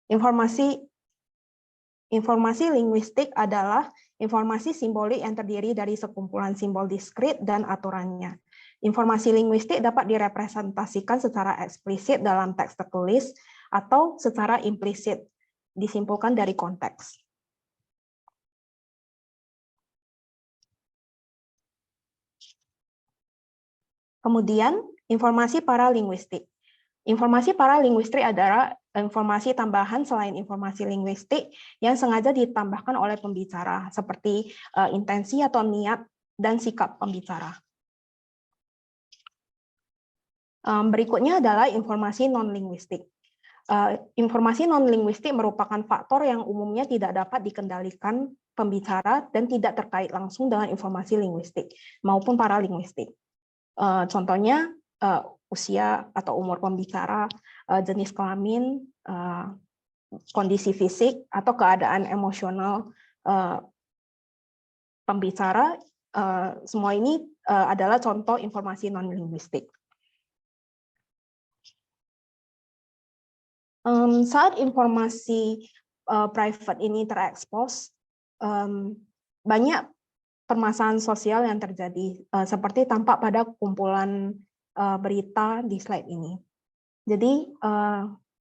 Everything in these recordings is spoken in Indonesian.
Informasi linguistik adalah informasi simbolik yang terdiri dari sekumpulan simbol diskrit dan aturannya. Informasi linguistik dapat direpresentasikan secara eksplisit dalam teks tertulis atau secara implisit, disimpulkan dari konteks. Kemudian, informasi paralinguistik. Informasi paralinguistik adalah informasi tambahan selain informasi linguistik yang sengaja ditambahkan oleh pembicara, seperti intensi atau niat dan sikap pembicara. Berikutnya adalah informasi non-linguistik. Informasi non-linguistik merupakan faktor yang umumnya tidak dapat dikendalikan pembicara dan tidak terkait langsung dengan informasi linguistik maupun paralinguistik. Contohnya, usia atau umur pembicara, jenis kelamin, kondisi fisik, atau keadaan emosional pembicara, semua ini adalah contoh informasi non-linguistik. Saat informasi private ini terekspos, banyak permasalahan sosial yang terjadi, seperti tampak pada kumpulan berita di slide ini. Jadi,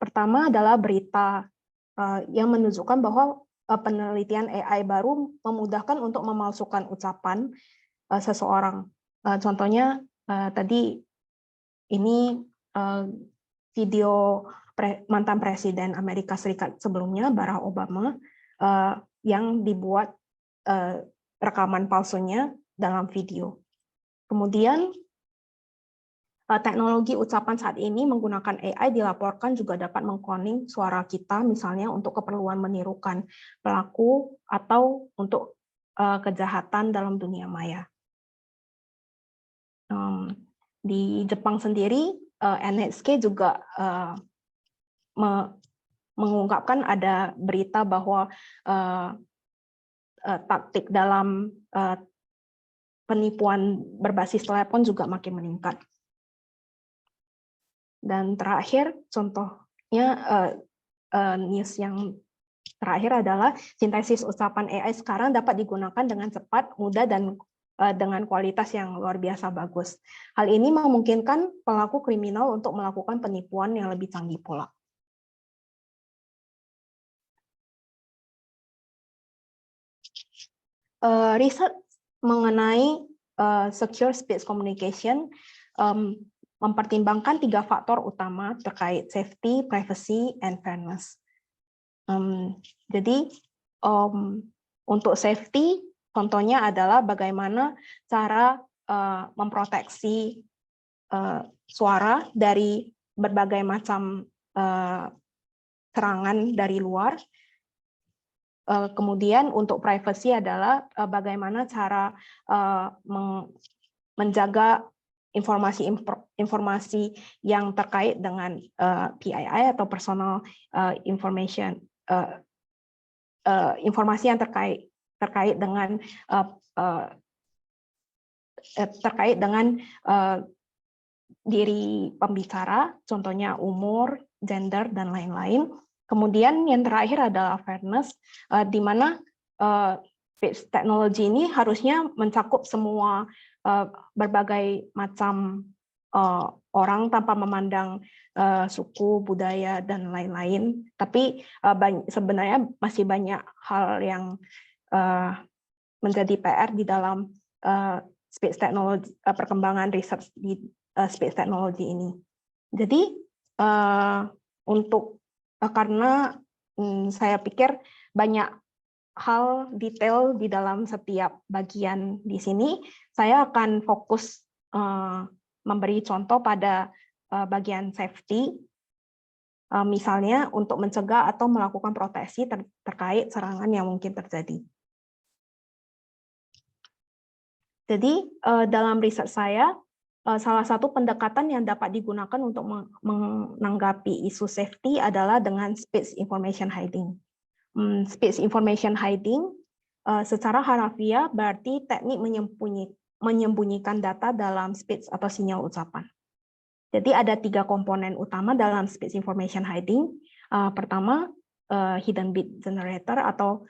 pertama adalah berita yang menunjukkan bahwa penelitian AI baru memudahkan untuk memalsukan ucapan seseorang. Contohnya, tadi ini video mantan Presiden Amerika Serikat sebelumnya, Barack Obama, yang dibuat rekaman palsunya dalam video. Kemudian, teknologi ucapan saat ini menggunakan AI dilaporkan juga dapat mengkloning suara kita, misalnya untuk keperluan menirukan pelaku atau untuk kejahatan dalam dunia maya. Di Jepang sendiri, NHK juga mengungkapkan ada berita bahwa taktik dalam penipuan berbasis telepon juga makin meningkat. Dan terakhir, contohnya news yang terakhir adalah sintesis ucapan AI sekarang dapat digunakan dengan cepat, mudah, dan dengan kualitas yang luar biasa bagus. Hal ini memungkinkan pelaku kriminal untuk melakukan penipuan yang lebih canggih pula. Riset mengenai secure speech communication mempertimbangkan 3 faktor utama terkait safety, privacy, and fairness. Jadi, untuk safety, contohnya adalah bagaimana cara memproteksi suara dari berbagai macam serangan dari luar. Kemudian untuk privacy adalah bagaimana cara menjaga informasi yang terkait dengan PII atau personal information, informasi yang terkait dengan diri pembicara, contohnya umur, gender, dan lain-lain. Kemudian yang terakhir adalah fairness, di mana speech technology ini harusnya mencakup semua berbagai macam orang tanpa memandang suku, budaya, dan lain-lain. Tapi sebenarnya masih banyak hal yang menjadi PR di dalam speech technology, perkembangan riset di speech technology ini. Jadi karena saya pikir banyak hal detail di dalam setiap bagian di sini, saya akan fokus memberi contoh pada bagian safety, misalnya untuk mencegah atau melakukan proteksi terkait serangan yang mungkin terjadi. Jadi dalam riset saya, salah satu pendekatan yang dapat digunakan untuk menanggapi isu safety adalah dengan speech information hiding. Speech information hiding secara harafiah berarti teknik menyembunyikan data dalam speech atau sinyal ucapan. Jadi ada 3 komponen utama dalam speech information hiding. Pertama, hidden bit generator atau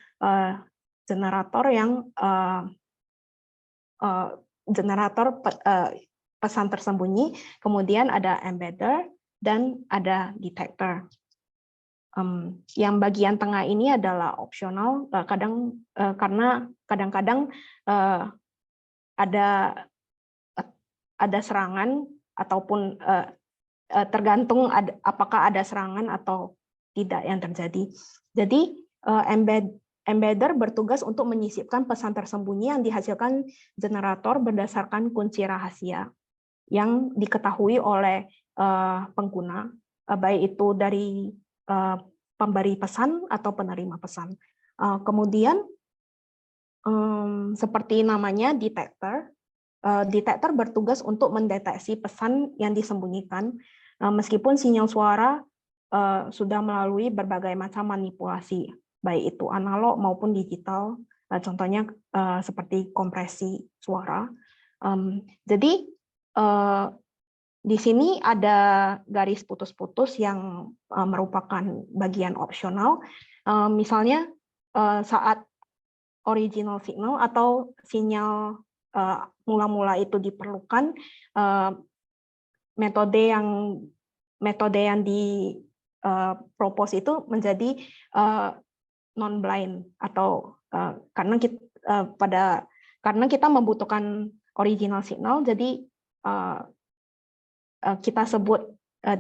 generator yang pesan tersembunyi, kemudian ada embedder dan ada detector. Yang bagian tengah ini adalah opsional, karena kadang-kadang ada serangan ataupun tergantung apakah ada serangan atau tidak yang terjadi. Jadi embedder bertugas untuk menyisipkan pesan tersembunyi yang dihasilkan generator berdasarkan kunci rahasia yang diketahui oleh pengguna, baik itu dari pemberi pesan atau penerima pesan. Kemudian seperti namanya detector, detector bertugas untuk mendeteksi pesan yang disembunyikan, meskipun sinyal suara sudah melalui berbagai macam manipulasi, baik itu analog maupun digital, contohnya seperti kompresi suara. Jadi di sini ada garis putus-putus yang merupakan bagian opsional, misalnya saat original signal atau sinyal mula-mula itu diperlukan, metode yang dipropose itu menjadi non-blind, atau karena kita membutuhkan original signal, jadi kita sebut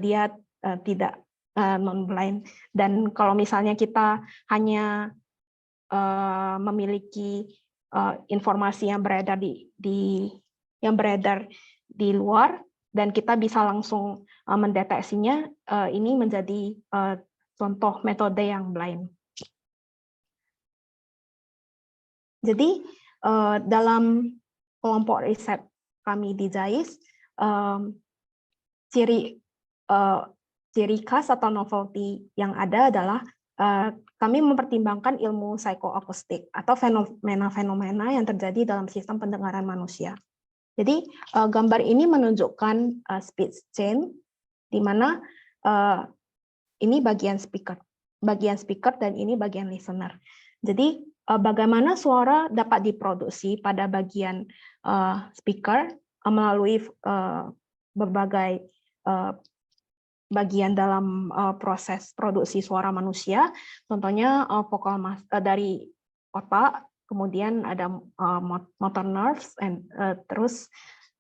dia tidak non-blind. Dan kalau misalnya kita hanya memiliki informasi yang beredar di luar dan kita bisa langsung mendeteksinya, ini menjadi contoh metode yang blind. Jadi dalam kelompok riset kami di JAIS, ciri khas atau novelty yang ada adalah kami mempertimbangkan ilmu psikoakustik atau fenomena-fenomena yang terjadi dalam sistem pendengaran manusia. Jadi gambar ini menunjukkan speech chain, di mana ini bagian speaker dan ini bagian listener. Jadi bagaimana suara dapat diproduksi pada bagian speaker melalui berbagai bagian dalam proses produksi suara manusia, contohnya vokal dari otak, kemudian ada motor nerves, terus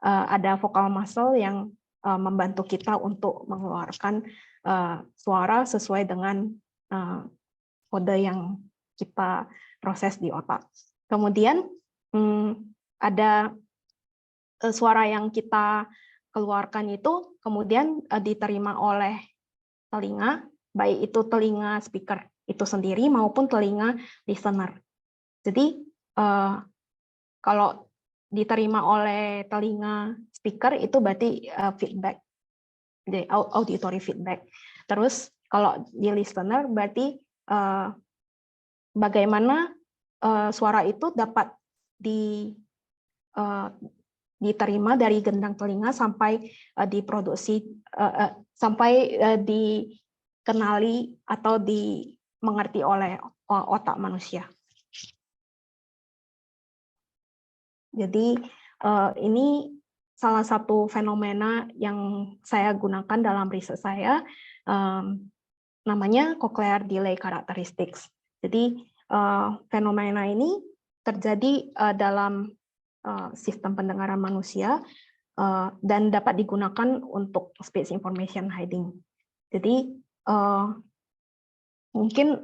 ada vocal muscle yang membantu kita untuk mengeluarkan suara sesuai dengan kode yang kita proses di otak. Kemudian ada suara yang kita keluarkan itu kemudian diterima oleh telinga, baik itu telinga speaker itu sendiri maupun telinga listener. Jadi kalau diterima oleh telinga speaker itu berarti feedback, auditory feedback. Terus kalau di listener berarti bagaimana suara itu dapat diterima dari gendang telinga sampai diproduksi, sampai dikenali atau dimengerti oleh otak manusia. Jadi ini salah satu fenomena yang saya gunakan dalam riset saya, namanya cochlear delay characteristics. Jadi fenomena ini terjadi dalam sistem pendengaran manusia dan dapat digunakan untuk speech information hiding. Jadi mungkin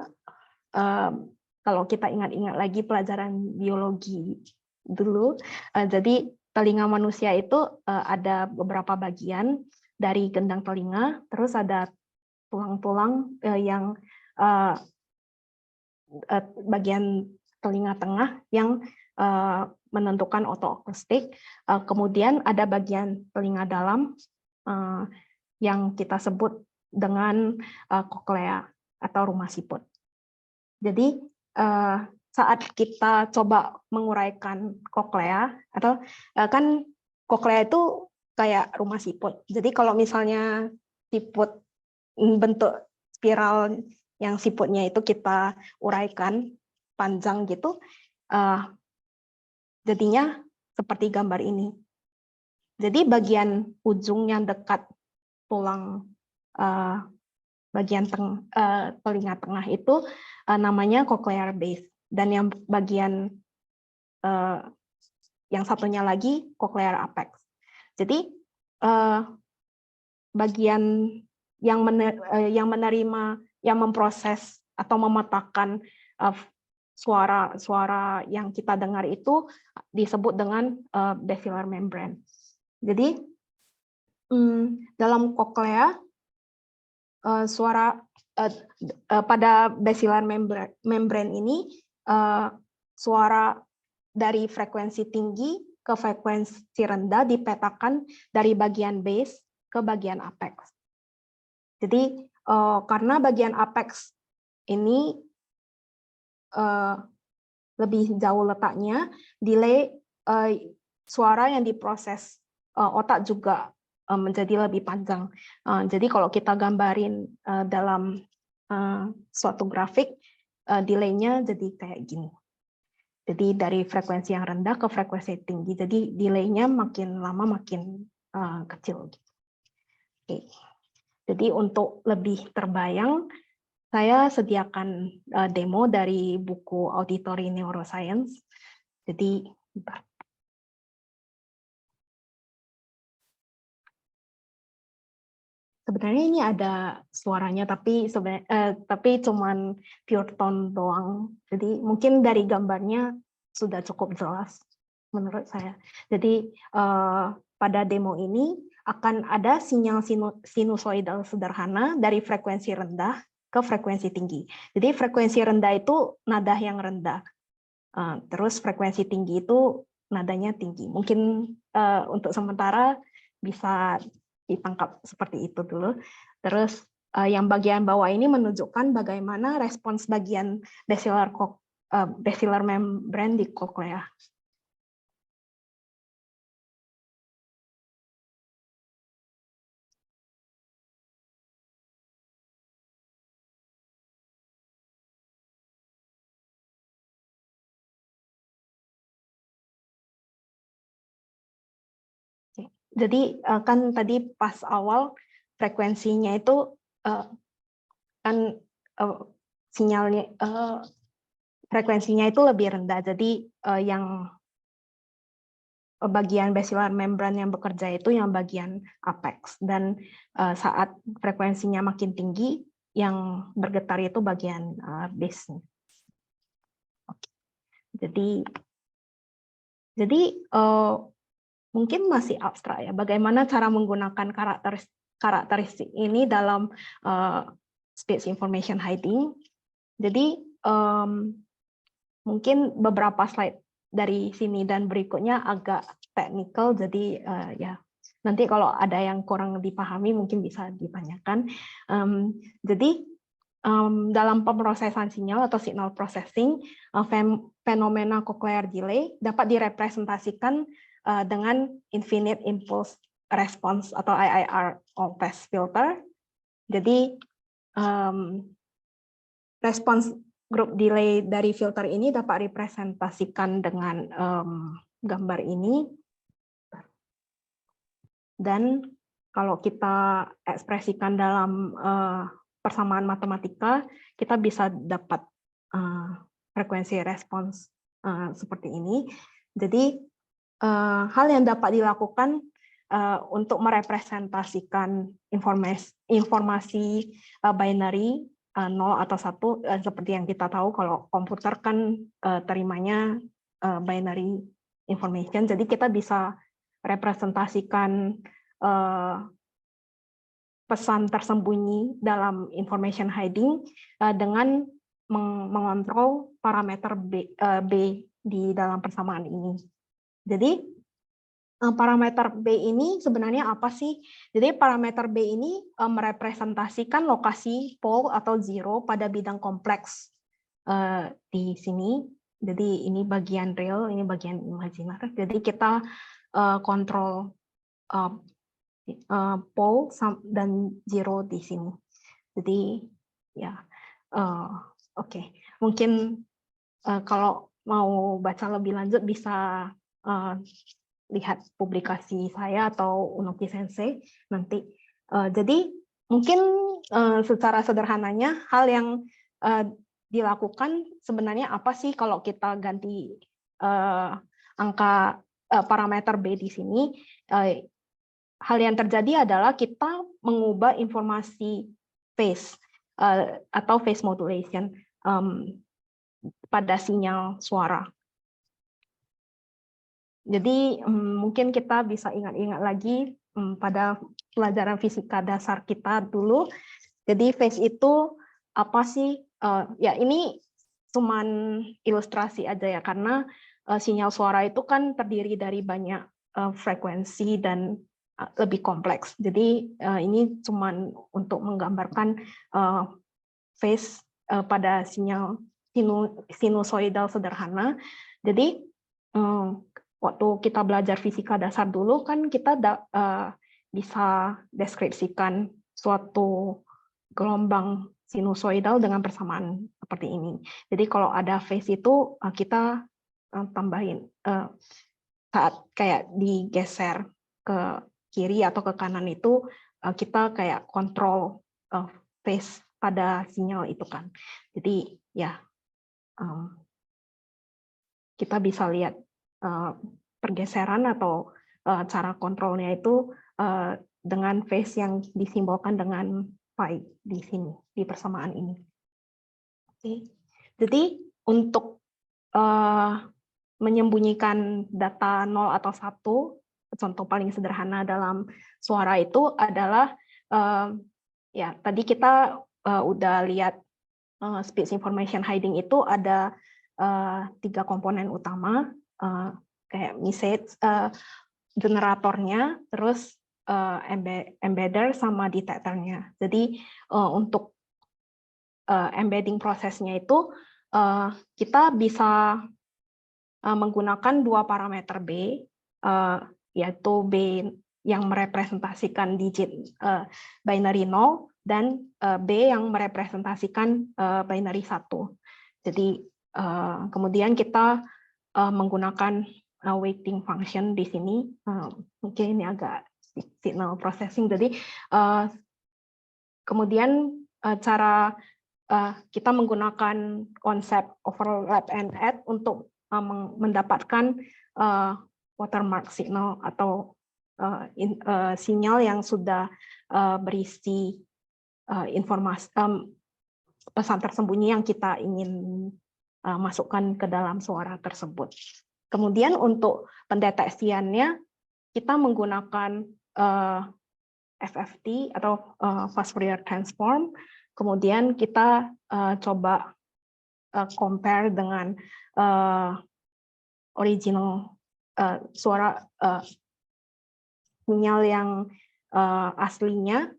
kalau kita ingat-ingat lagi pelajaran biologi dulu, jadi telinga manusia itu ada beberapa bagian dari gendang telinga, terus ada tulang-tulang yang bagian telinga tengah yang menentukan otoakustik, kemudian ada bagian telinga dalam yang kita sebut dengan koklea atau rumah siput. Jadi saat kita coba menguraikan koklea, atau kan koklea itu kayak rumah siput. Jadi kalau misalnya siput bentuk spiral yang siputnya itu kita uraikan panjang gitu, jadinya seperti gambar ini. Jadi bagian ujung yang dekat tulang bagian telinga tengah itu namanya cochlear base, dan yang bagian yang satunya lagi cochlear apex. Jadi bagian yang menerima, yang memproses atau memetakan suara yang kita dengar itu disebut dengan basilar membrane. Jadi dalam cochlea pada basilar membrane ini suara dari frekuensi tinggi ke frekuensi rendah dipetakan dari bagian base ke bagian apex. Jadi karena bagian apex ini lebih jauh letaknya, delay suara yang diproses otak juga menjadi lebih panjang. Jadi kalau kita gambarin dalam suatu grafik, delay-nya jadi kayak gini. Jadi dari frekuensi yang rendah ke frekuensi tinggi. Jadi delay-nya makin lama makin kecil. Oke. Jadi untuk lebih terbayang, saya sediakan demo dari buku Auditory Neuroscience. Jadi sebenarnya ini ada suaranya, tapi cuman pure tone doang. Jadi mungkin dari gambarnya sudah cukup jelas menurut saya. Jadi pada demo ini akan ada sinyal sinusoidal sederhana dari frekuensi rendah ke frekuensi tinggi. Jadi frekuensi rendah itu nada yang rendah. Terus frekuensi tinggi itu nadanya tinggi. Mungkin untuk sementara bisa ditangkap seperti itu dulu. Terus yang bagian bawah ini menunjukkan bagaimana respons bagian basilar membrane di cochlea. Jadi kan tadi pas awal frekuensinya itu kan sinyalnya frekuensinya itu lebih rendah. Jadi yang bagian basilar membrane yang bekerja itu yang bagian apex, dan saat frekuensinya makin tinggi yang bergetar itu bagian base-nya. Jadi mungkin masih abstrak ya, bagaimana cara menggunakan karakteristik ini dalam speech information hiding. Jadi mungkin beberapa slide dari sini dan berikutnya agak teknikal, jadi ya nanti kalau ada yang kurang dipahami mungkin bisa ditanyakan. Jadi dalam pemrosesan sinyal atau signal processing, fenomena cochlear delay dapat direpresentasikan dengan infinite impulse response atau IIR all-pass filter. Jadi respons group delay dari filter ini dapat direpresentasikan dengan gambar ini. Dan kalau kita ekspresikan dalam persamaan matematika, kita bisa dapat frekuensi respons seperti ini. Jadi hal yang dapat dilakukan untuk merepresentasikan informasi binary 0 atau 1, seperti yang kita tahu kalau komputer kan terimanya binary information, jadi kita bisa representasikan pesan tersembunyi dalam information hiding dengan mengontrol parameter B di dalam persamaan ini. Jadi parameter B ini sebenarnya apa sih? Jadi parameter B ini merepresentasikan lokasi pole atau zero pada bidang kompleks di sini. Jadi ini bagian real, ini bagian imajiner. Jadi kita kontrol pole dan zero di sini. Jadi ya Eh, Oke, mungkin kalau mau baca lebih lanjut bisa lihat publikasi saya atau Unoki Sensei nanti. Jadi mungkin secara sederhananya hal yang dilakukan sebenarnya apa sih kalau kita ganti angka parameter B di sini. Hal yang terjadi adalah kita mengubah informasi phase atau phase modulation pada sinyal suara. Jadi mungkin kita bisa ingat-ingat lagi pada pelajaran fisika dasar kita dulu. Jadi phase itu apa sih? Ya ini cuman ilustrasi aja ya, karena sinyal suara itu kan terdiri dari banyak frekuensi dan lebih kompleks. Jadi ini cuman untuk menggambarkan phase pada sinyal sinusoidal sederhana. Jadi waktu kita belajar fisika dasar dulu kan kita bisa deskripsikan suatu gelombang sinusoidal dengan persamaan seperti ini. Jadi kalau ada phase itu kita tambahin saat kayak digeser ke kiri atau ke kanan itu kita kayak kontrol phase pada sinyal itu kan. Jadi ya kita bisa lihat pergeseran atau cara kontrolnya itu dengan phase yang disimbolkan dengan pi di sini, di persamaan ini. Oke. Jadi untuk menyembunyikan data 0 atau 1, contoh paling sederhana dalam suara itu adalah, ya tadi kita udah lihat speech information hiding itu ada 3 komponen utama, kayak message, generatornya, terus embedder sama detectornya. Jadi untuk embedding prosesnya itu kita bisa menggunakan 2 parameter B, yaitu B yang merepresentasikan digit binary 0 dan B yang merepresentasikan binary 1. Jadi kemudian kita menggunakan weighting function di sini. Mungkin ini agak signal processing. Jadi kemudian cara kita menggunakan konsep overlap and add untuk mendapatkan watermark signal atau sinyal yang sudah berisi informasi pesan tersembunyi yang kita ingin masukkan ke dalam suara tersebut. Kemudian untuk pendeteksiannya kita menggunakan FFT atau fast Fourier transform. Kemudian kita coba compare dengan original suara sinyal yang aslinya.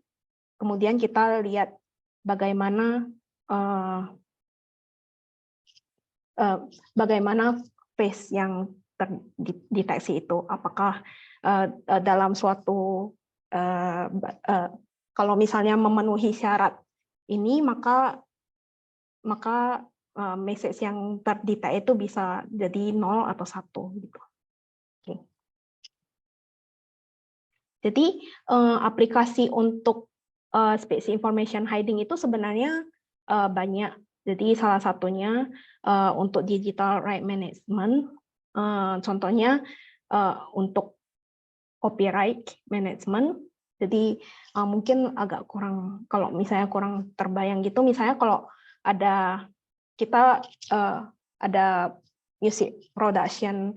Kemudian kita lihat bagaimana phase yang terdeteksi itu, apakah dalam suatu kalau misalnya memenuhi syarat ini, maka message yang terdetek itu bisa jadi 0 atau 1 gitu. Oke. Jadi aplikasi untuk speech information hiding itu sebenarnya banyak. Jadi salah satunya untuk digital right management, contohnya untuk copyright management. Jadi mungkin agak kurang, kalau misalnya kurang terbayang gitu, misalnya kalau ada kita ada music production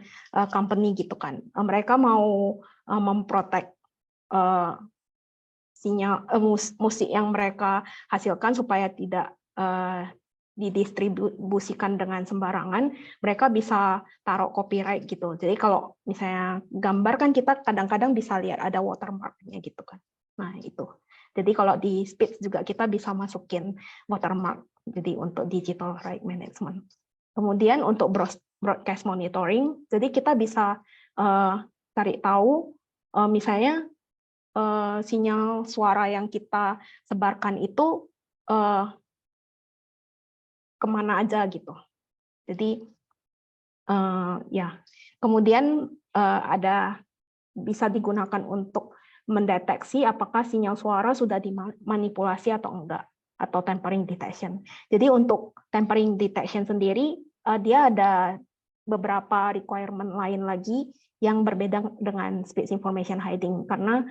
company gitu kan, mereka mau memprotek sinyal musik yang mereka hasilkan supaya tidak didistribusikan dengan sembarangan, mereka bisa taruh copyright gitu. Jadi kalau misalnya gambar kan kita kadang-kadang bisa lihat ada watermark-nya gitu kan. Nah itu. Jadi kalau di speech juga kita bisa masukin watermark. Jadi untuk digital right management. Kemudian untuk broadcast monitoring, jadi kita bisa cari tahu misalnya sinyal suara yang kita sebarkan itu kemana aja gitu. Jadi ya, kemudian ada bisa digunakan untuk mendeteksi apakah sinyal suara sudah dimanipulasi atau enggak, atau tempering detection. Jadi untuk tempering detection sendiri, dia ada beberapa requirement lain lagi yang berbeda dengan speech information hiding, karena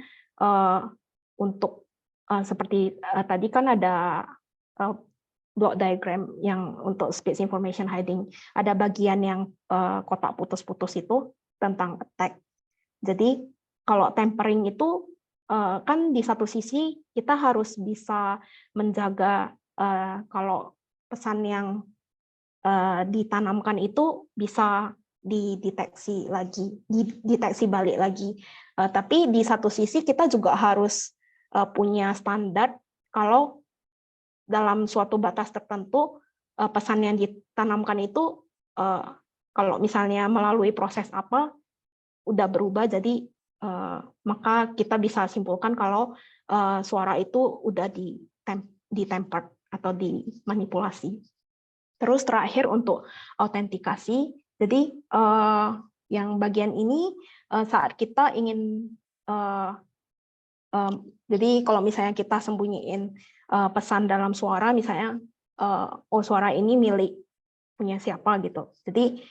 untuk seperti tadi kan ada block diagram yang untuk speech information hiding, ada bagian yang kotak putus-putus itu tentang attack. Jadi kalau tempering itu kan di satu sisi kita harus bisa menjaga kalau pesan yang ditanamkan itu bisa dideteksi balik lagi. Tapi di satu sisi kita juga harus punya standar kalau dalam suatu batas tertentu pesan yang ditanamkan itu kalau misalnya melalui proses apa udah berubah, jadi maka kita bisa simpulkan kalau suara itu udah ditempered atau dimanipulasi. Terus terakhir untuk autentikasi, jadi yang bagian ini saat kita ingin jadi kalau misalnya kita sembunyiin pesan dalam suara, misalnya oh suara ini milik punya siapa gitu. Jadi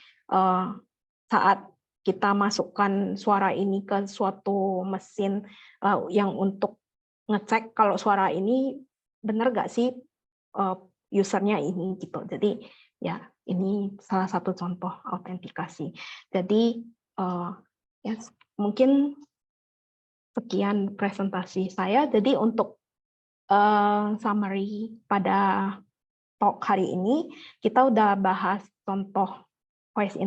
saat kita masukkan suara ini ke suatu mesin yang untuk ngecek kalau suara ini benar nggak sih usernya ini gitu. Jadi ya ini salah satu contoh autentikasi. Jadi ya mungkin sekian presentasi saya. Jadi untuk summary pada talk hari ini kita udah bahas contoh voice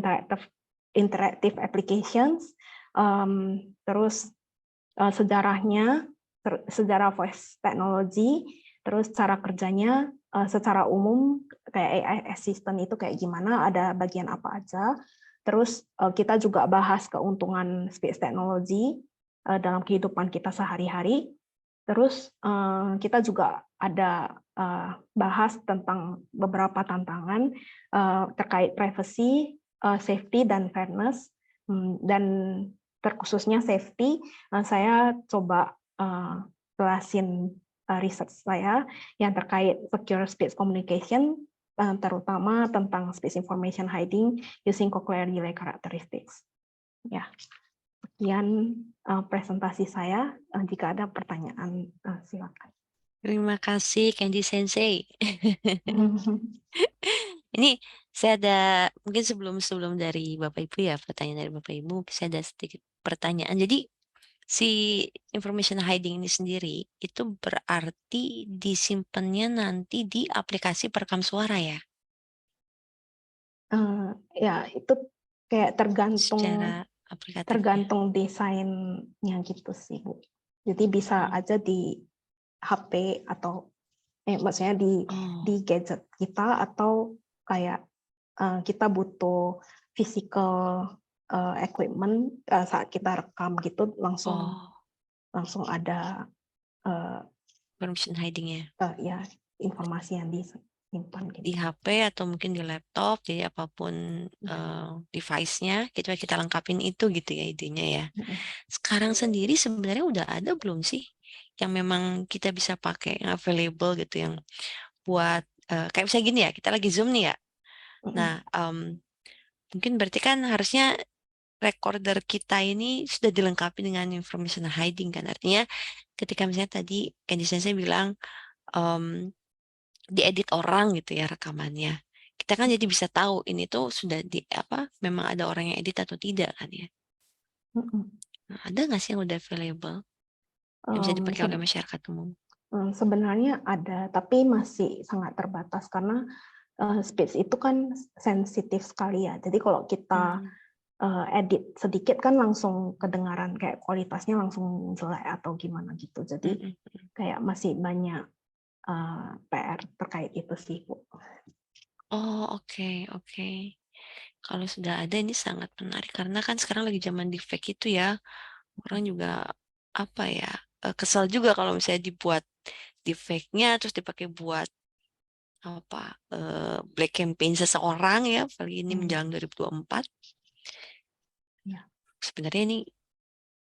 interactive applications, terus sejarahnya, sejarah voice technology, terus cara kerjanya secara umum kayak AI assistant itu kayak gimana, ada bagian apa aja. Terus kita juga bahas keuntungan speech technology dalam kehidupan kita sehari-hari. Terus kita juga ada bahas tentang beberapa tantangan terkait privacy, safety, dan fairness. Dan terkhususnya safety, saya coba jelasin research saya yang terkait secure speech communication, terutama tentang speech information hiding using cochlear delay characteristics. Ya, sekian presentasi saya. Jika ada pertanyaan, silakan. Terima kasih, Candy Sensei. Ini saya ada, mungkin sebelum dari Bapak Ibu ya, pertanyaan dari Bapak Ibu, saya ada sedikit pertanyaan. Jadi, si information hiding ini sendiri, itu berarti disimpannya nanti di aplikasi perekam suara ya? Ya, itu kayak Secara aplikatif ya? tergantung desainnya gitu sih, Bu. Jadi bisa aja di HP atau maksudnya di gadget kita, atau kayak kita butuh physical equipment saat kita rekam gitu langsung ada information hiding ya? ya informasi yang disimpan gitu. Di HP atau mungkin di laptop, jadi apapun device-nya, kita lengkapin itu gitu ya idenya ya. Sekarang sendiri sebenarnya udah ada belum sih yang memang kita bisa pakai, yang available gitu, yang buat kayak misalnya gini ya, kita lagi Zoom nih ya. Nah, mungkin berarti kan harusnya recorder kita ini sudah dilengkapi dengan information hiding kan. Artinya ketika misalnya tadi Candy Sensei bilang diedit orang gitu ya rekamannya. Kita kan jadi bisa tahu ini tuh sudah memang ada orang yang edit atau tidak kan ya. Nah, ada nggak sih yang udah available yang bisa dipakai oleh masyarakat umum? Sebenarnya ada, tapi masih sangat terbatas karena speech itu kan sensitif sekali ya. Jadi kalau kita edit sedikit kan langsung kedengaran kayak kualitasnya langsung jelek atau gimana gitu. Jadi kayak masih banyak PR terkait itu sih, Bu. Oh, oke. Kalau sudah ada ini sangat menarik karena kan sekarang lagi zaman deepfake itu ya. Orang juga kesal juga kalau misalnya dibuat deepfake-nya terus dipakai buat black campaign seseorang ya, apalagi ini Hmm. menjelang 2024. Ya. Sebenarnya ini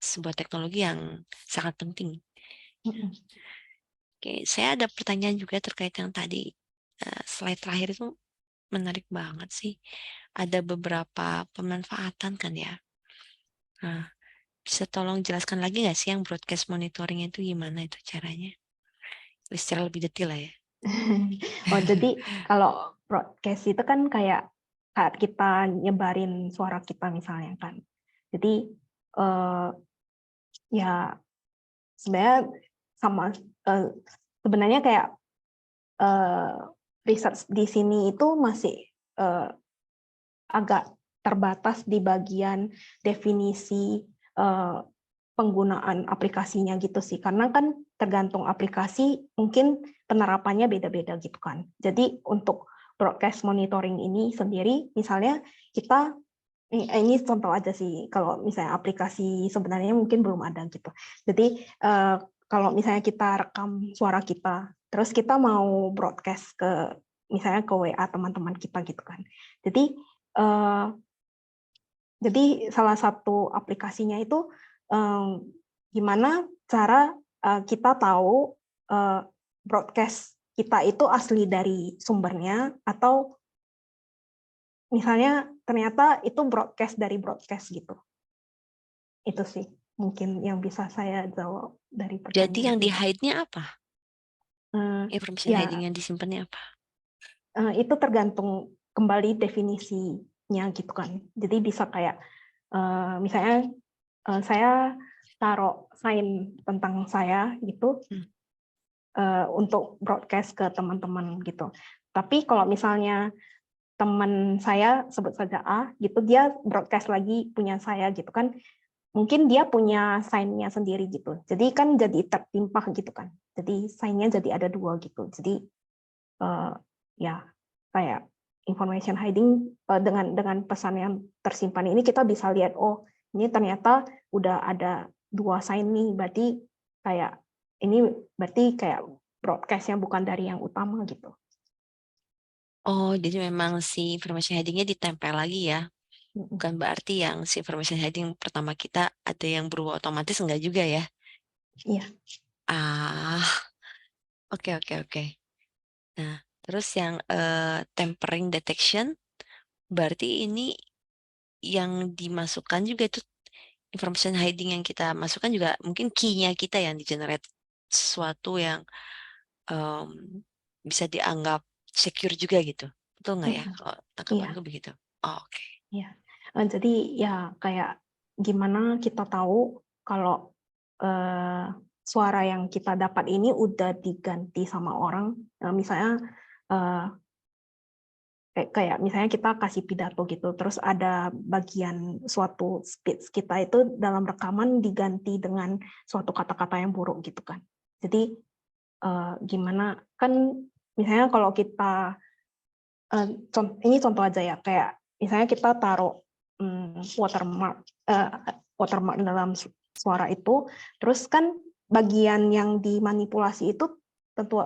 sebuah teknologi yang sangat penting. Oke, saya ada pertanyaan juga terkait yang tadi slide terakhir itu menarik banget sih. Ada beberapa pemanfaatan kan ya. Nah, bisa tolong jelaskan lagi nggak sih yang broadcast monitoring itu gimana itu caranya? Secara lebih detail lah ya. Oh, jadi kalau broadcast itu kan kayak saat kita nyebarin suara kita misalnya kan. Jadi ya sebenarnya sama sebenarnya kayak research di sini itu masih agak terbatas di bagian definisi penggunaan aplikasinya gitu sih, karena kan tergantung aplikasi mungkin penerapannya beda-beda gitu kan. Jadi untuk broadcast monitoring ini sendiri, misalnya kita ini contoh aja sih, kalau misalnya aplikasi sebenarnya mungkin belum ada gitu. Jadi kalau misalnya kita rekam suara kita, terus kita mau broadcast ke misalnya ke WA teman-teman kita gitu kan. Jadi salah satu aplikasinya itu gimana cara kita tahu broadcast kita itu asli dari sumbernya atau misalnya ternyata itu broadcast dari broadcast gitu. Itu sih mungkin yang bisa saya jawab dari Jadi pertanyaan yang di ini. hide-nya apa? Information Ya, hiding yang disimpannya apa? itu tergantung kembali definisinya gitu kan. Jadi bisa kayak misalnya saya taruh sign tentang saya gitu untuk broadcast ke teman-teman gitu. Tapi kalau misalnya teman saya sebut saja A gitu, dia broadcast lagi punya saya gitu kan, mungkin dia punya sign-nya sendiri gitu. Jadi kan jadi tertimpa gitu kan. Jadi sign-nya jadi ada dua gitu. Jadi ya kayak information hiding dengan pesan yang tersimpan ini kita bisa lihat, oh ini ternyata udah ada dua sign nih, berarti kayak ini berarti kayak broadcast yang bukan dari yang utama gitu. Oh, jadi memang si information hiding-nya ditempel lagi ya. Bukan berarti yang si information hiding pertama kita ada yang berubah otomatis enggak juga ya. Iya. Ah, oke oke oke. Nah, terus yang tempering detection berarti ini yang dimasukkan juga itu information hiding yang kita masukkan juga mungkin key-nya kita yang di-generate sesuatu yang em, bisa dianggap secure juga gitu. Betul nggak ya? Kalau Iya, tanggapanku begitu. Oh, oke. iya. Jadi ya kayak gimana kita tahu kalau suara yang kita dapat ini udah diganti sama orang, misalnya eh, kayak misalnya kita kasih pidato gitu, terus ada bagian suatu speech kita itu dalam rekaman diganti dengan suatu kata-kata yang buruk gitu kan. Jadi gimana kan misalnya kalau kita ini contoh aja ya, kayak misalnya kita taruh watermark watermark dalam suara itu, terus kan bagian yang dimanipulasi itu tentu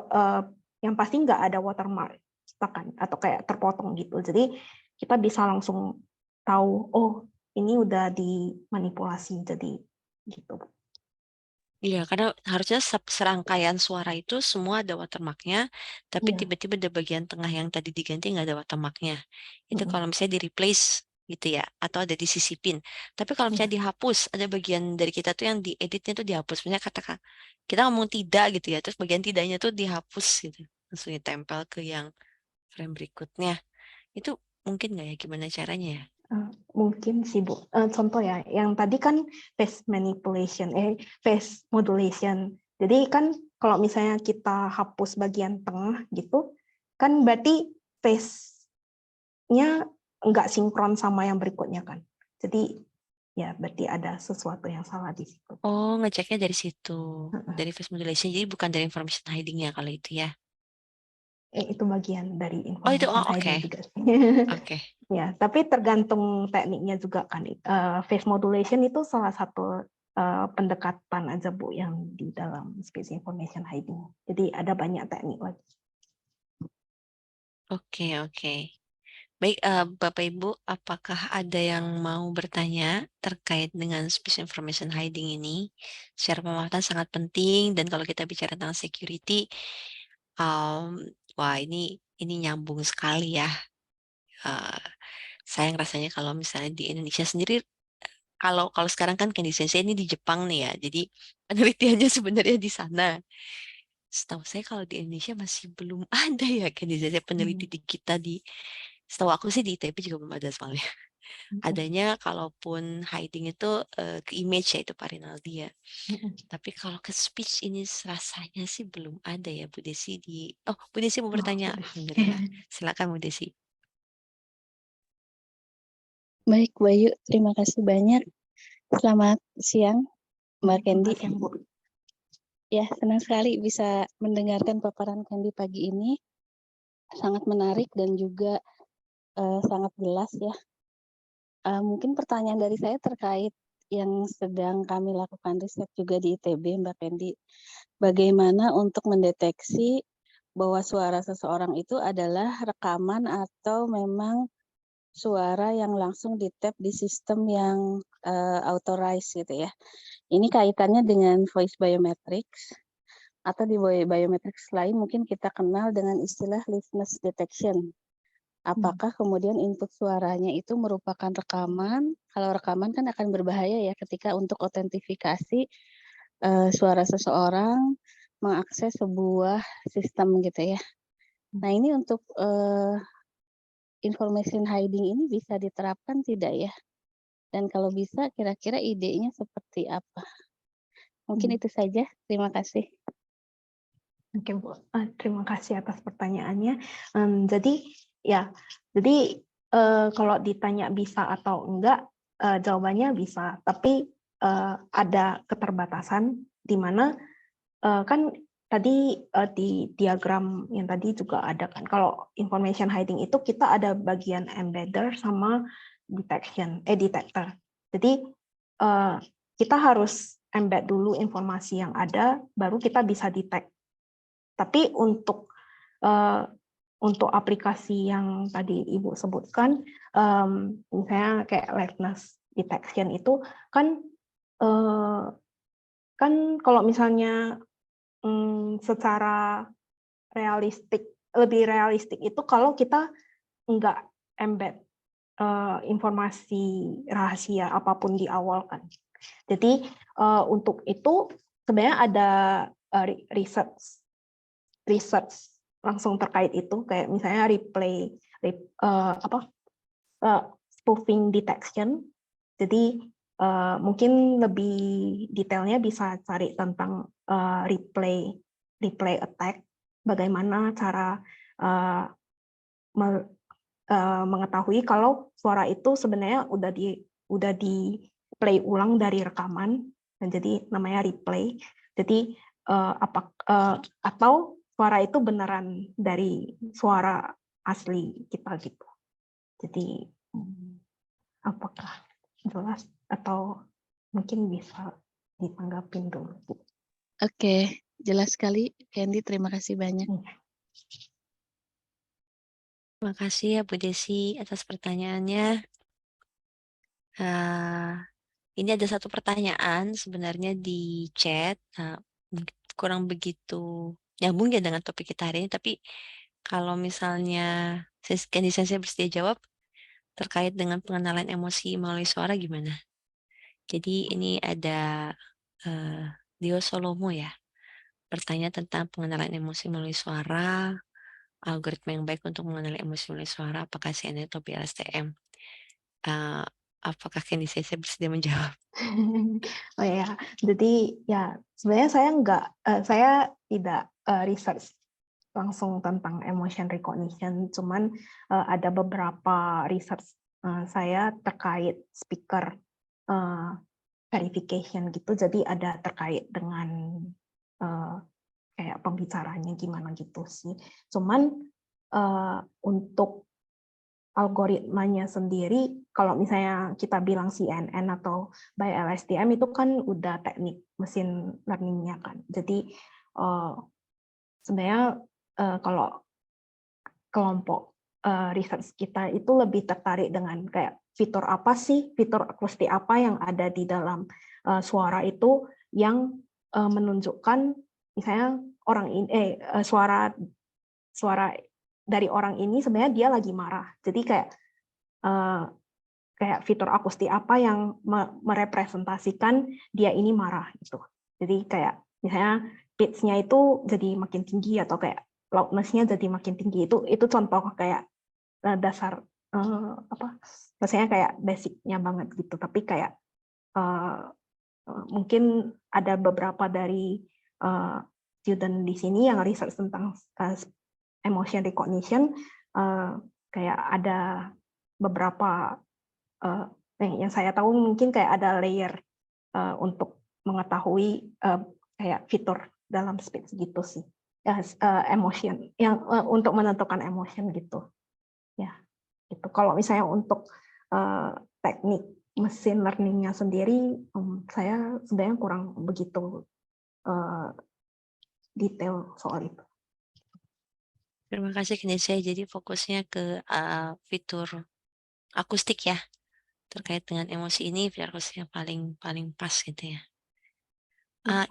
yang pasti nggak ada watermark kan, atau kayak terpotong gitu. Jadi kita bisa langsung tahu, oh ini udah dimanipulasi, jadi gitu. Iya, karena harusnya serangkaian suara itu semua ada watermarknya, tapi Iya. tiba-tiba ada bagian tengah yang tadi diganti nggak ada watermarknya. Itu Mm-mm. kalau misalnya di replace gitu ya, atau ada disisipin. Tapi kalau Iya. misalnya dihapus, ada bagian dari kita tuh yang dieditnya tuh dihapus. Misalnya katakan kita ngomong tidak gitu ya, terus bagian tidaknya tuh dihapus gitu, langsung ditempel ke yang frame berikutnya. Itu mungkin nggak ya? Gimana caranya ya? Mungkin sih Bu. Contoh ya, yang tadi kan face modulation. Jadi kan kalau misalnya kita hapus bagian tengah gitu, kan berarti face-nya nggak sinkron sama yang berikutnya kan. Jadi ya berarti ada sesuatu yang salah di situ. Oh, ngeceknya dari situ, dari face modulation. Jadi bukan dari information hiding ya kalau itu ya. Itu bagian dari Oh itu, information oh oke, hiding juga sih. oke. Ya, tapi tergantung tekniknya juga kan. Face modulation itu salah satu pendekatan aja Bu yang di dalam speech information hiding. Jadi ada banyak teknik lagi. Oke, oke. Baik, Bapak Ibu, apakah ada yang mau bertanya terkait dengan speech information hiding ini? Secara pemaknaan sangat penting dan kalau kita bicara tentang security, wah ini nyambung sekali ya. Eee, Sayang rasanya kalau misalnya di Indonesia sendiri, kalau kalau sekarang kan Candy Sensei ini di Jepang nih ya, jadi penelitiannya sebenarnya di sana. Setahu saya kalau di Indonesia masih belum ada ya Candy Sensei peneliti di kita di setahu aku sih di ITB juga belum ada soalnya. Adanya kalaupun hiding itu, ke image ya itu Pak Rinaldi ya. Tapi kalau ke speech ini rasanya sih belum ada ya Bu Desi Bu Desi mau Oh, bertanya? boleh. Alhamdulillah. Silakan Bu Desi. Baik, Bayu, terima kasih banyak. Selamat siang, Mbak Terima Candy. kasih, Bu. Ya, senang sekali bisa mendengarkan paparan Candy pagi ini. Sangat menarik dan juga sangat jelas ya. Mungkin pertanyaan dari saya terkait yang sedang kami lakukan riset juga di ITB, Mbak Candy. Bagaimana untuk mendeteksi bahwa suara seseorang itu adalah rekaman atau memang suara yang langsung di-tap di sistem yang authorized gitu ya. Ini kaitannya dengan voice biometrics atau di biometrics lain mungkin kita kenal dengan istilah liveness detection. Apakah kemudian input suaranya itu merupakan rekaman? Kalau rekaman kan akan berbahaya ya ketika untuk otentifikasi suara seseorang mengakses sebuah sistem gitu ya. Nah ini untuk information hiding ini bisa diterapkan tidak ya? Dan kalau bisa kira-kira idenya seperti apa? Mungkin itu saja. Terima kasih. Oke, Bu. Terima kasih atas pertanyaannya. Jadi kalau ditanya bisa atau enggak, jawabannya bisa. Tapi ada keterbatasan di mana kan tadi di diagram yang tadi juga ada kan. Kalau information hiding itu kita ada bagian embedder sama detector. Jadi kita harus embed dulu informasi yang ada, baru kita bisa detect. Tapi untuk aplikasi yang tadi Ibu sebutkan, misalnya kayak liveness detection itu kan kalau misalnya secara lebih realistik itu kalau kita nggak embed informasi rahasia apapun di awal kan. Jadi untuk itu sebenarnya ada research langsung terkait itu kayak misalnya spoofing detection. Jadi mungkin lebih detailnya bisa cari tentang replay attack, bagaimana cara mengetahui kalau suara itu sebenarnya udah di play ulang dari rekaman, dan jadi namanya replay. Jadi atau suara itu beneran dari suara asli kita gitu. Jadi apakah jelas atau mungkin bisa ditanggapin dulu, Bu? Oke, jelas sekali, Candy. Terima kasih banyak. Terima kasih ya Bu Desi atas pertanyaannya. Ini ada satu pertanyaan sebenarnya di chat, kurang begitu nyambung ya dengan topik kita hari ini, tapi kalau misalnya Candy Sensei bersedia jawab terkait dengan pengenalan emosi melalui suara gimana? Jadi ini ada Dio Solomo ya, bertanya tentang pengenalan emosi melalui suara, algoritma yang baik untuk mengenali emosi melalui suara, apakah CNN atau BLSTM? Apakah Candy Sensei bersedia menjawab? Oh ya, jadi ya sebenarnya saya tidak research langsung tentang emotion recognition, cuman ada beberapa research saya terkait speaker verification gitu, jadi ada terkait dengan kayak pembicaranya gimana gitu sih. Cuman untuk algoritmanya sendiri, kalau misalnya kita bilang CNN atau by LSTM itu kan udah teknik mesin learning-nya kan. Jadi sebenarnya kalau kelompok research kita itu lebih tertarik dengan kayak fitur akustik apa yang ada di dalam suara itu yang menunjukkan misalnya orang ini suara dari orang ini sebenarnya dia lagi marah. Jadi kayak fitur akustik apa yang merepresentasikan dia ini marah gitu. Jadi kayak misalnya pitch-nya itu jadi makin tinggi atau kayak loudness-nya jadi makin tinggi. Itu contoh kayak dasar maksudnya kayak basic-nya banget gitu. Tapi kayak mungkin ada beberapa dari student di sini yang research tentang emotion recognition, kayak ada beberapa yang saya tahu mungkin kayak ada layer untuk mengetahui kayak fitur dalam speech gitu sih, emotion yang untuk menentukan emotion gitu ya. Gitu. Kalau misalnya untuk teknik mesin learning-nya sendiri, saya sebenarnya kurang begitu detail soal itu. Terima kasih Kinesya. Jadi fokusnya ke fitur akustik ya, terkait dengan emosi ini fitur akustik yang paling pas gitu ya.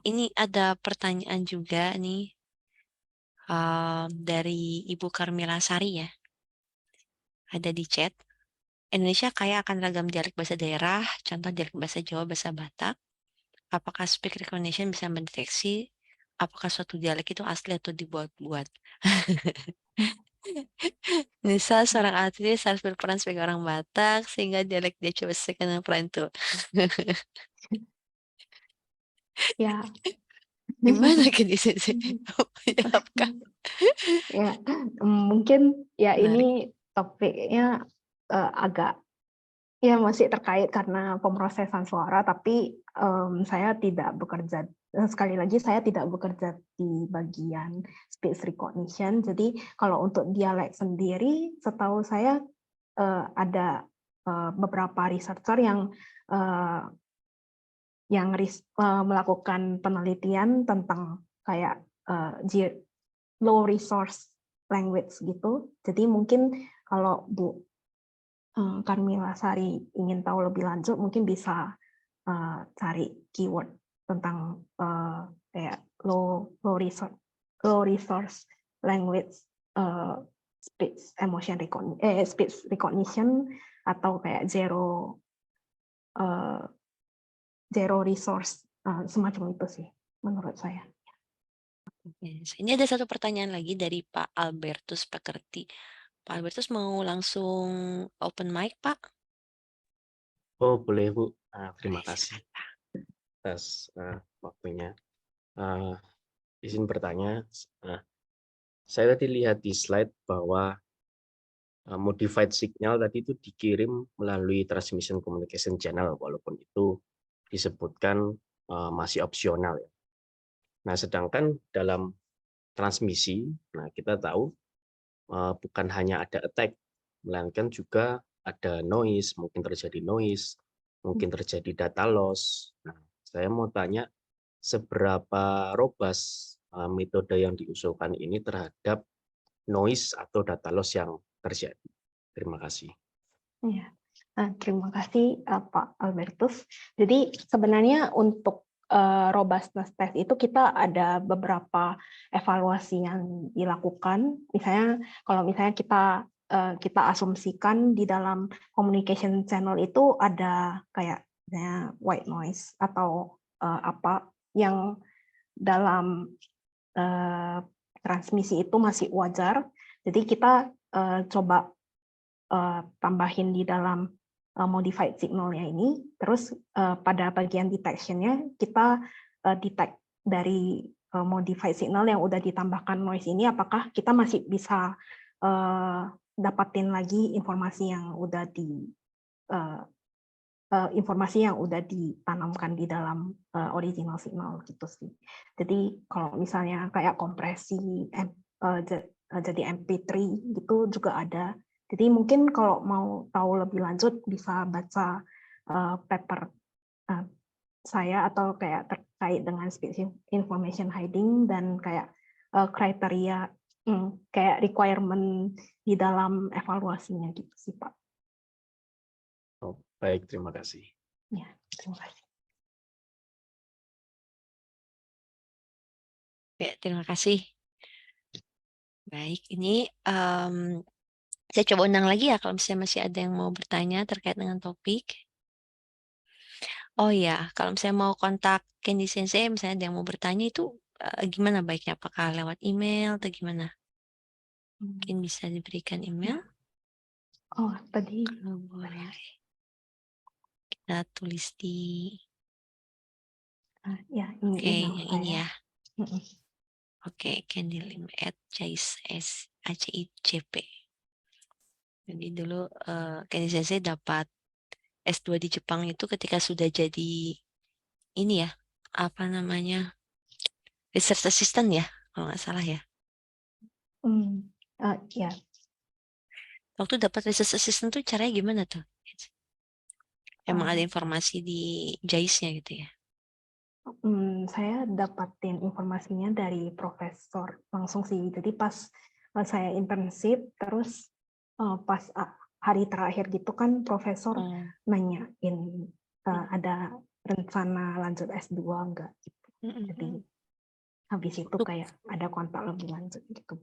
Ini ada pertanyaan juga nih dari Ibu Karmila Sari ya. Ada di chat. Indonesia kaya akan ragam dialek bahasa daerah, contoh dialek bahasa Jawa, bahasa Batak. Apakah speak recognition bisa mendeteksi apakah suatu dialek itu asli atau dibuat-buat? Misal seorang artis harus berperan sebagai orang Batak sehingga dialek dia coba sesuaikan dengan peran itu. Ya. Gimana Kini Sensei? Apakah Ya, mungkin ya menarik? ini topiknya agak ya masih terkait karena pemrosesan suara, tapi saya tidak bekerja, sekali lagi saya tidak bekerja di bagian speech recognition. Jadi kalau untuk dialek sendiri, setahu saya ada beberapa researcher yang melakukan penelitian tentang kayak low resource language gitu. Jadi mungkin kalau Bu Karmila Sari ingin tahu lebih lanjut, mungkin bisa cari keyword tentang kayak low resource language speech recognition atau kayak zero resource, semacam itu sih menurut saya. Yes. Ini ada satu pertanyaan lagi dari Pak Albertus Pekerti. Pak Albertus mau langsung open mic, Pak? Oh, boleh Bu. Terima Boleh, kasih silakan. atas waktunya. Izin bertanya, saya tadi lihat di slide bahwa modified signal tadi itu dikirim melalui transmission communication channel, walaupun itu disebutkan masih opsional ya. Nah, sedangkan dalam transmisi, nah kita tahu bukan hanya ada attack, melainkan juga ada noise, mungkin terjadi noise, mungkin terjadi data loss. Nah, saya mau tanya seberapa robust metode yang diusulkan ini terhadap noise atau data loss yang terjadi. Terima kasih. Ya. Terima kasih Pak Albertus. Jadi sebenarnya untuk robustness test itu kita ada beberapa evaluasi yang dilakukan. Misalnya kalau misalnya kita asumsikan di dalam communication channel itu ada kayak white noise atau apa yang dalam transmisi itu masih wajar. Jadi kita coba tambahin di dalam modified signalnya ini, terus pada bagian detection-nya kita detect dari modified signal yang udah ditambahkan noise ini, apakah kita masih bisa dapatin lagi informasi yang udah ditanamkan di dalam original signal gitu sih. Jadi kalau misalnya kayak kompresi jadi MP3 gitu juga ada. Jadi mungkin kalau mau tahu lebih lanjut bisa baca paper saya atau kayak terkait dengan speech information hiding dan kayak kriteria kayak requirement di dalam evaluasinya gitu sih Pak. Oh, baik, terima kasih. Ya, terima kasih. Ya, terima kasih. Baik, ini saya coba undang lagi ya kalau misalnya masih ada yang mau bertanya terkait dengan topik. Oh ya, kalau misalnya mau kontak Candy Sensei, misalnya ada yang mau bertanya itu gimana baiknya? Apakah lewat email atau gimana? Mungkin bisa diberikan email. Oh, tadi Kalau boleh. Kita tulis di... ya ini Oke, email yang saya. ini ya. Mm-mm. Oke, candylim@jais.acicp. Jadi dulu Candy Sensei dapat S2 di Jepang itu ketika sudah jadi ini ya, apa namanya, research assistant ya, kalau nggak salah ya. Ya, Waktu dapat research assistant tuh caranya gimana tuh? Emang ada eh, informasi di JAIS-nya gitu ya? saya dapatin informasinya dari profesor langsung sih. Jadi pas saya internship, terus pas hari terakhir gitu kan profesor Oh. nanyain ada rencana lanjut S2 enggak gitu. Jadi habis itu kayak ada kontak lebih lanjut gitu.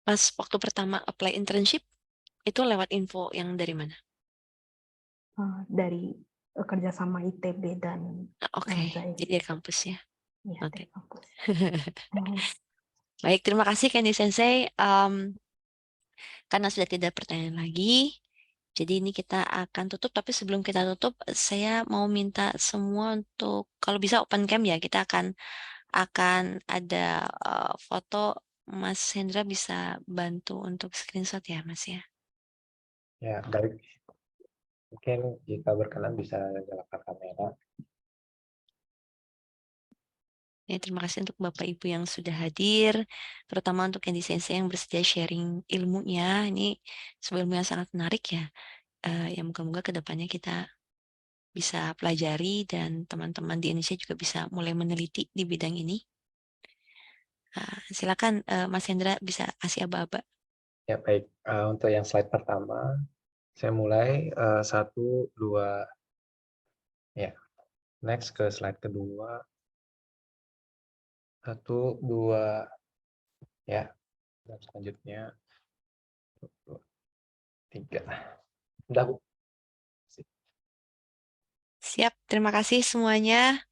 Pas waktu pertama apply internship, itu lewat info yang dari mana? Dari kerjasama ITB dan Oke, JAIS. jadi dari kampus ya. Iya, Oke. dari kampus. Baik, terima kasih Candy Sensei. Karena sudah tidak pertanyaan lagi, jadi ini kita akan tutup. Tapi sebelum kita tutup, saya mau minta semua untuk kalau bisa open cam ya. Kita akan ada foto. Mas Hendra bisa bantu untuk screenshot ya, Mas ya. Ya, baik. Mungkin jika berkenan bisa nyalakan kamera. Ya, terima kasih untuk Bapak Ibu yang sudah hadir, terutama untuk Candy Sensei yang bersedia sharing ilmunya. Ini sebuah ilmu yang sangat menarik ya. Yang moga-moga kedepannya kita bisa pelajari dan teman-teman di Indonesia juga bisa mulai meneliti di bidang ini. Silakan Mas Hendra bisa kasih aba-aba. Ya, baik. Untuk yang slide pertama, saya mulai 1, 2, ya. Next ke slide kedua. 1, 2, ya. Dan selanjutnya 2, 3. Udah, Bu. Siap, terima kasih semuanya.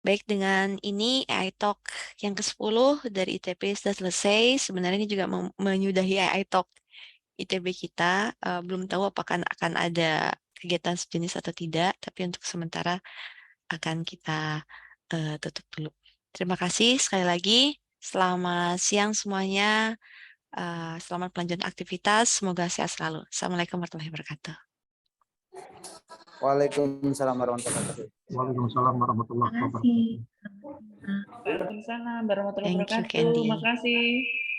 Baik, dengan ini AI Talk yang ke-10 dari ITB sudah selesai. Sebenarnya ini juga menyudahi AI Talk ITB kita. Belum tahu apakah akan ada kegiatan sejenis atau tidak, tapi untuk sementara akan kita tutup dulu. Terima kasih sekali lagi. Selamat siang semuanya. Selamat melanjutkan aktivitas. Semoga sehat selalu. Assalamualaikum warahmatullahi wabarakatuh. Waalaikumsalam warahmatullahi wabarakatuh. Waalaikumsalam warahmatullahi wabarakatuh. Waalaikumsalam warahmatullahi Thank you, wabarakatuh. Candy. Makasih.